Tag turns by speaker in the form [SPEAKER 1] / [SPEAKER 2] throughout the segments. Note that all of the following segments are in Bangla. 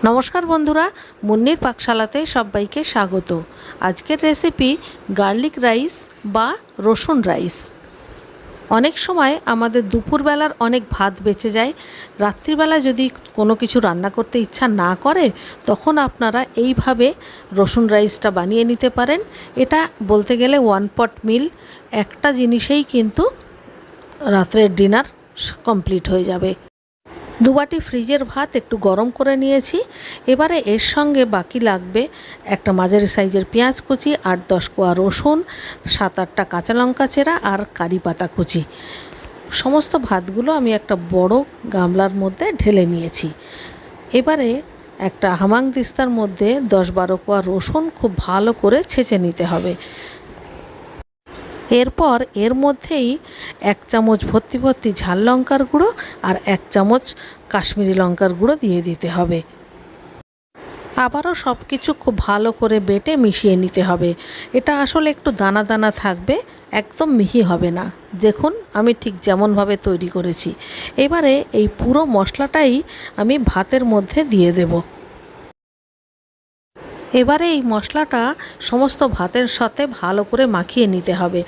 [SPEAKER 1] নমস্কার বন্ধুরা, মুন্নির পাকশালাতে সবাইকে স্বাগত। আজকের রেসিপি গার্লিক রাইস বা রসুন রাইস। অনেক সময় আমাদের দুপুরবেলার অনেক ভাত বেঁচে যায়, রাত্রিবেলা যদি কোনো কিছু রান্না করতে ইচ্ছা না করে তখন আপনারা এইভাবে রসুন রাইসটা বানিয়ে নিতে পারেন। এটা বলতে গেলে ওয়ান পট মিল, একটা জিনিসেই কিন্তু রাত্রের ডিনার কমপ্লিট হয়ে যাবে। দুবাটি ফ্রিজের ভাত একটু গরম করে নিয়েছি। এবারে এর সঙ্গে বাকি লাগবে একটা মাঝারি সাইজের পেঁয়াজ কুচি, 8-10 কোয়া রসুন, 7-8টা কাঁচা লঙ্কা চেরা আর কারি পাতা কুচি। সমস্ত ভাতগুলো আমি একটা বড় গামলার মধ্যে ঢেলে নিয়েছি। এবারে একটা হামানদিস্তার মধ্যে 10-12 কোয়া রসুন খুব ভালো করে ছেঁচে নিতে হবে। এরপর এর মধ্যেই 1 চামচ ভর্তি ভর্তি ঝাল লঙ্কার গুঁড়ো আর 1 চামচ কাশ্মীরি লঙ্কার গুঁড়ো দিয়ে দিতে হবে। আবারও সব কিছু খুব ভালো করে বেটে মিশিয়ে নিতে হবে। এটা আসলে একটু দানা দানা থাকবে, একদম মিহি হবে না। দেখুন আমি ঠিক যেমনভাবে তৈরি করেছি। এবারে এই পুরো মশলাটাই আমি ভাতের মধ্যে দিয়ে দেব। এবারে এই মশলাটা সমস্ত ভাতের সাথে ভালো করে মাখিয়ে নিতে হবে।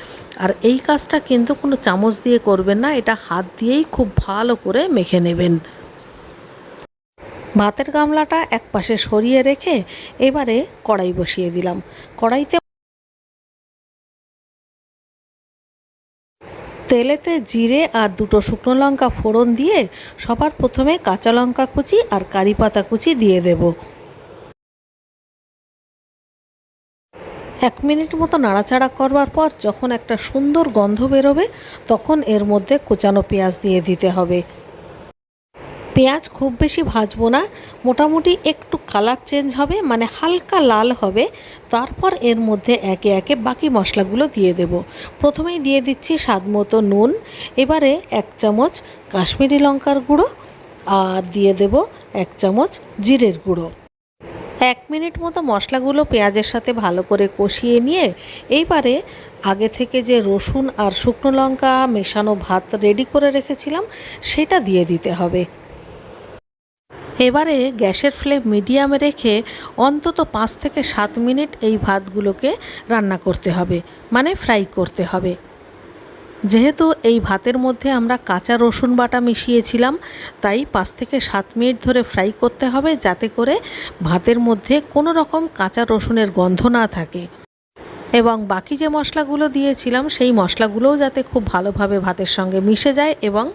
[SPEAKER 1] আর এই কাজটা কিন্তু কোনো চামচ দিয়ে করবেন না, এটা হাত দিয়েই খুব ভালো করে মেখে নেবেন। ভাতের গামলাটা এক পাশে সরিয়ে রেখে এবারে কড়াই বসিয়ে দিলাম। কড়াইতে তেলেতে জিরে আর 2টো শুকনো লঙ্কা ফোড়ন দিয়ে সবার প্রথমে কাঁচা লঙ্কা কুচি আর কারি পাতা কুচি দিয়ে দেব। 1 মিনিট মতো নাড়াচাড়া করবার পর যখন একটা সুন্দর গন্ধ বেরোবে তখন এর মধ্যে কুচানো পেঁয়াজ দিয়ে দিতে হবে। পেঁয়াজ খুব বেশি ভাজবো না, মোটামুটি একটু কালার চেঞ্জ হবে, মানে হালকা লাল হবে। তারপর এর মধ্যে একে একে বাকি মশলাগুলো দিয়ে দেব। প্রথমেই দিয়ে দিচ্ছি স্বাদ মতো নুন, এবারে 1 চামচ কাশ্মীরি লঙ্কার গুঁড়ো আর দিয়ে দেব 1 চামচ জিরের গুঁড়ো। 1 মিনিট মতো মশলাগুলো পেঁয়াজের সাথে ভালো করে কষিয়ে নিয়ে এইবারে আগে থেকে যে রসুন আর শুকনো লঙ্কা মেশানো ভাত রেডি করে রেখেছিলাম সেটা দিয়ে দিতে হবে। এবারে গ্যাসের ফ্লেম মিডিয়ামে রেখে অন্তত 5 থেকে 7 মিনিট এই ভাতগুলোকে রান্না করতে হবে, মানে ফ্রাই করতে হবে। যেহেতু এই ভাতের মধ্যে আমরা কাঁচা রসুন বাটা মিশিয়েছিলাম, তাই 5 থেকে 7 মিনিট ধরে ফ্রাই করতে হবে, যাতে করে ভাতের মধ্যে কোনো রকম কাঁচা রসুনের গন্ধ না থাকে এবং বাকি যে মশলাগুলো দিয়েছিলাম সেই মশলাগুলোও যাতে খুব ভালোভাবে ভাতের সঙ্গে মিশে যায় এবং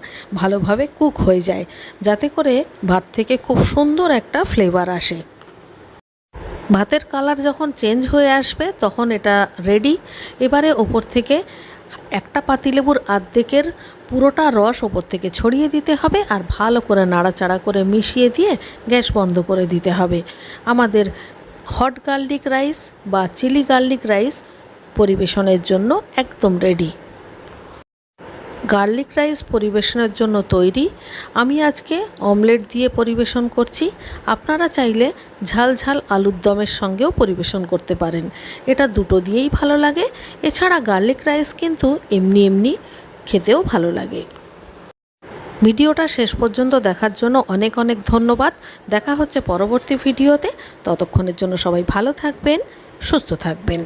[SPEAKER 1] ভালোভাবে কুক হয়ে যায়, যাতে করে ভাত থেকে খুব সুন্দর একটা ফ্লেভার আসে। ভাতের কালার যখন চেঞ্জ হয়ে আসবে তখন এটা রেডি। এবারে ওপর থেকে একটা পাতিলেবুর অর্ধেকের পুরোটা রস ওপর থেকে ছড়িয়ে দিতে হবে আর ভালো করে নাড়াচাড়া করে মিশিয়ে দিয়ে গ্যাস বন্ধ করে দিতে হবে। আমাদের হট গার্লিক রাইস বা চিলি গার্লিক রাইস পরিবেশনের জন্য একদম রেডি। গার্লিক রাইস পরিবেশনের জন্য তৈরি। আমি আজকে অমলেট দিয়ে পরিবেশন করছি। আপনারা চাইলে ঝাল ঝাল আলুর দমের সঙ্গেও পরিবেশন করতে পারেন, এটা দুটো দিয়েই ভালো লাগে। এছাড়া গার্লিক রাইস কিন্তু এমনি এমনি খেতেও ভালো লাগে। ভিডিওটা শেষ পর্যন্ত দেখার জন্য অনেক অনেক ধন্যবাদ। দেখা হচ্ছে পরবর্তী ভিডিওতে। ততক্ষণের জন্য সবাই ভালো থাকবেন, সুস্থ থাকবেন।